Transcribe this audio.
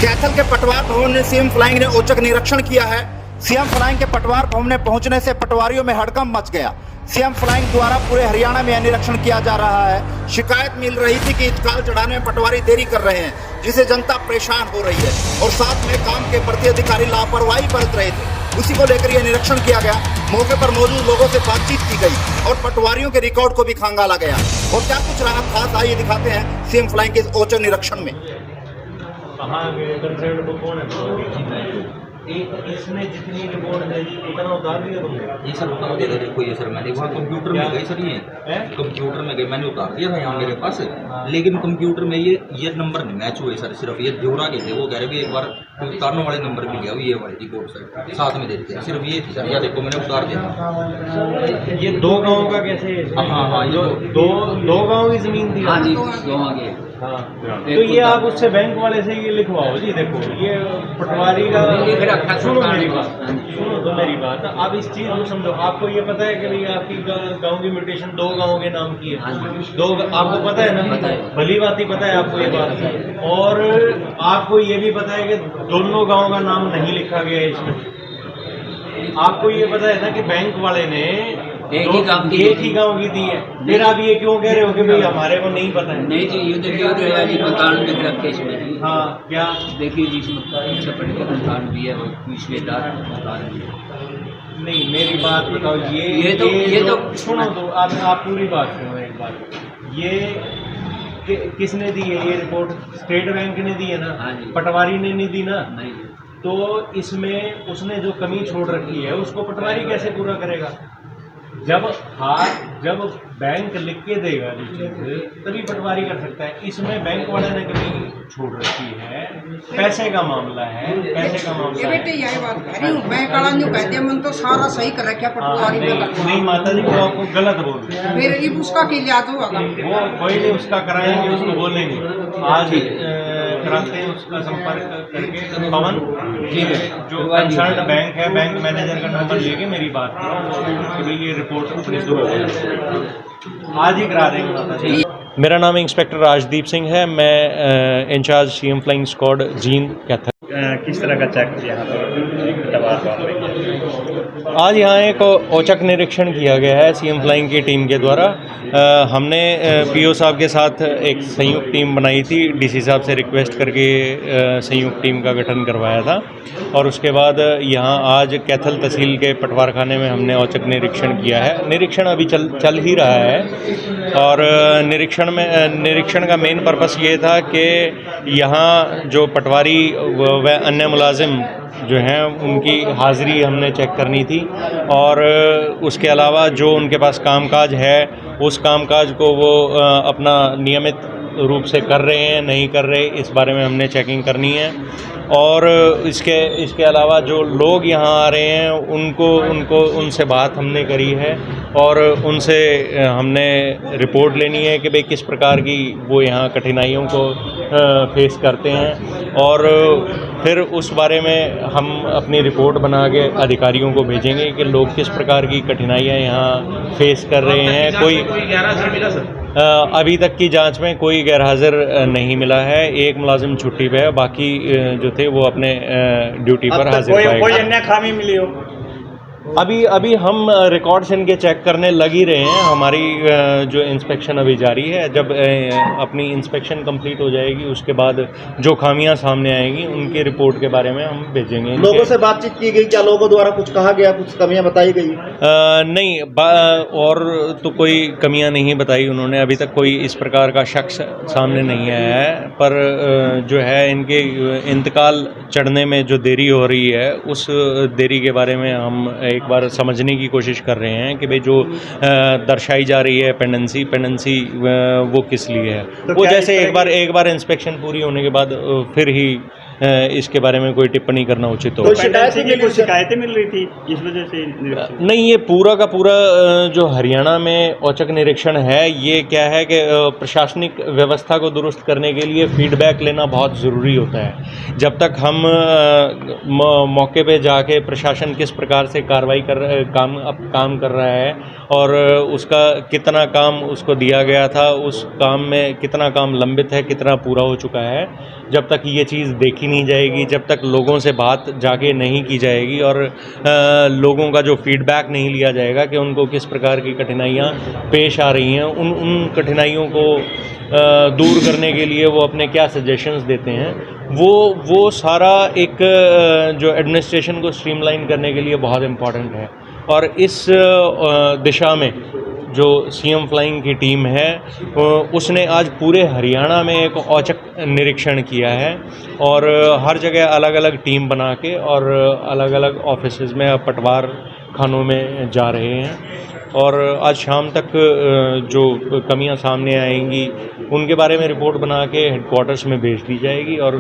कैथल के पटवार भवन में सीएम फ्लाइंग ने औचक निरीक्षण किया है। सीएम फ्लाइंग के पटवार भवन में पहुंचने से पटवारियों में हड़कंप मच गया। सीएम फ्लाइंग द्वारा पूरे हरियाणा में यह निरीक्षण किया जा रहा है। शिकायत मिल रही थी कि तत्काल चढ़ाने में पटवारी देरी कर रहे हैं, जिससे जनता परेशान हो रही है और साथ में काम के प्रति अधिकारी लापरवाही बरत रहे थे। उसी को लेकर यह निरीक्षण किया गया। मौके पर मौजूद लोगों से बातचीत की गई और पटवारियों के रिकॉर्ड को भी खंगाला गया। और क्या कुछ रहा खास, आइए दिखाते हैं सीएम फ्लाइंग के औचक निरीक्षण में। इसमें जितनी रिपोर्ट है इतना उतार दिया तुमने? ये सर उतार दिया था। देखो ये सर मैंने वहाँ कंप्यूटर में गई सर, ये कंप्यूटर में गई मैंने उतार दिया था यहाँ मेरे पास। लेकिन कंप्यूटर में ये नंबर नहीं मैच हुए सर। सिर्फ ये जोड़ा के थे, वो कह रहे भी एक बार उतारने वाले नंबर भी लिया, ये वाली रिपोर्ट सर साथ में देते हैं। सिर्फ ये थी सर, ये देखो मैंने उतार दिया। ये दो गाँव का कैसे? हाँ ये दो गाँव की जमीन थी। हाँ जी, दो आगे। हाँ, तो ये आप उससे बैंक वाले से ये लिखवाओ जी। देखो ये पटवारी का, सुनो मेरी बात, आप इस चीज को समझो। आपको ये पता है कि भाई आपकी गांव की म्यूटेशन दो गांवों के नाम की है? दो, आपको पता है ना? भली बात ही पता है आपको ये बात। और आपको ये भी पता है कि दोनों गाँव का नाम नहीं लिखा गया है इसमें। आपको ये पता है ना कि बैंक वाले ने एक ही गाँव की दी है। फिर आप ये क्यों कह रहे हो कि भाई हमारे को नहीं पता है? नहीं जी, ये देखिए जी मकान लिख रखे इसमें। हाँ क्या देखिए जी, इसमें पीछे पड़ के मकान भी है और पिछलेदार मकान भी है। नहीं, मेरी बात बताओ। ये तो सुनो तो आप पूरी बात सुनो एक बार। ये किसने दी है ये रिपोर्ट? स्टेट बैंक ने दी है ना? हाँ जी। पटवारी ने नहीं दी ना? नहीं। तो इसमें उसने जो कमी छोड़ रखी है उसको पटवारी कैसे पूरा करेगा? जब बैंक लिख के देगा जो चीज, तभी पटवारी कर सकता है। इसमें बैंक वाले ने कभी छोड़ रखी है। पैसे का मामला है, पैसे का मामला बेटे यही बात कह रही हूँ मैं। कड़ा न्यू कहते मन तो सारा सही कर रखा पटवारी में। नहीं माता जी, वो आपको गलत बोल रहे हैं। फिर ये उसका क्या तो होगा? वो कोई नहीं, उसका कराएंगे, उसको बोलेंगे। आज कराते हैं उसका संपर्क करके पवन जी जो कंसर्न बैंक है, बैंक मैनेजर का नंबर लेके मेरी बात करो कि भाई ये रिपोर्ट अपनी शुरू हो, आज ही करा देंगे। मेरा नाम इंस्पेक्टर राजदीप सिंह है। मैं in-charge CM flying squad Jind Kaithal. किस तरह का चेक यहाँ पर आज यहाँ एक औचक निरीक्षण किया गया है सीएम फ्लाइंग की टीम के द्वारा। हमने पीओ साहब के साथ एक संयुक्त टीम बनाई थी। डीसी साहब से रिक्वेस्ट करके संयुक्त टीम का गठन करवाया था और उसके बाद यहाँ आज कैथल तहसील के पटवार खाने में हमने औचक निरीक्षण किया है। निरीक्षण अभी चल ही रहा है और निरीक्षण का मेन पर्पस ये था कि यहाँ जो पटवारी व अन्य मुलाजिम जो हैं उनकी हाज़िरी हमने चेक करनी थी और उसके अलावा जो उनके पास कामकाज है उस कामकाज को वो अपना नियमित रूप से कर रहे हैं नहीं कर रहे, इस बारे में हमने चेकिंग करनी है। और इसके अलावा जो लोग यहाँ आ रहे हैं उनसे बात हमने करी है और उनसे हमने रिपोर्ट लेनी है कि भाई किस प्रकार की वो यहाँ कठिनाइयों को फेस करते हैं और फिर उस बारे में हम अपनी रिपोर्ट बना के अधिकारियों को भेजेंगे कि लोग किस प्रकार की कठिनाइयाँ यहाँ फेस कर रहे हैं। कोई अभी तक की जांच में कोई गैरहाजिर नहीं मिला है। एक मुलाजिम छुट्टी पे है, बाकी जो थे वो अपने ड्यूटी पर हाजिर पाए गए। कोई अन्य खामी मिली हो? अभी हम रिकॉर्ड्स इनके चेक करने लग ही रहे हैं। हमारी जो इंस्पेक्शन अभी जारी है। जब अपनी इंस्पेक्शन कंप्लीट हो जाएगी उसके बाद जो खामियां सामने आएंगी उनकी रिपोर्ट के बारे में हम भेजेंगे। लोगों से बातचीत की गई? क्या लोगों द्वारा कुछ कहा गया, कुछ कमियां बताई गई? नहीं, और तो कोई कमियां नहीं बताई उन्होंने। अभी तक कोई इस प्रकार का शख्स सामने नहीं आया है, पर जो है इनके इंतकाल चढ़ने में जो देरी हो रही है उस देरी के बारे में हम एक बार समझने की कोशिश कर रहे हैं कि भाई जो दर्शाई जा रही है पेंडेंसी वो किस लिए है। तो वो जैसे एक बार इंस्पेक्शन पूरी होने के बाद फिर ही इसके बारे में कोई टिप्पणी करना उचित हो। शिकायतें मिल रही थी इस वजह से? नहीं, ये पूरा का पूरा जो हरियाणा में औचक निरीक्षण है ये क्या है कि प्रशासनिक व्यवस्था को दुरुस्त करने के लिए फीडबैक लेना बहुत ज़रूरी होता है। जब तक हम मौके पे जाके प्रशासन किस प्रकार से कार्रवाई काम कर रहा है और उसका कितना काम उसको दिया गया था, उस काम में कितना काम लंबित है, कितना पूरा हो चुका है। जब तक ये चीज़ देखी नहीं जाएगी, जब तक लोगों से बात जाके नहीं की जाएगी और लोगों का जो फीडबैक नहीं लिया जाएगा कि उनको किस प्रकार की कठिनाइयाँ पेश आ रही हैं, उन कठिनाइयों को दूर करने के लिए वो अपने क्या सजेशंस देते हैं, वो सारा एक जो एडमिनिस्ट्रेशन को स्ट्रीमलाइन करने के लिए बहुत इम्पॉर्टेंट है। और इस दिशा में जो सीएम फ्लाइंग की टीम है उसने आज पूरे हरियाणा में एक औचक निरीक्षण किया है और हर जगह अलग अलग टीम बना के और अलग अलग ऑफिसेज में पटवार खानों में जा रहे हैं और आज शाम तक जो कमियां सामने आएंगी उनके बारे में रिपोर्ट बना के हेडक्वार्टर्स में भेज दी जाएगी और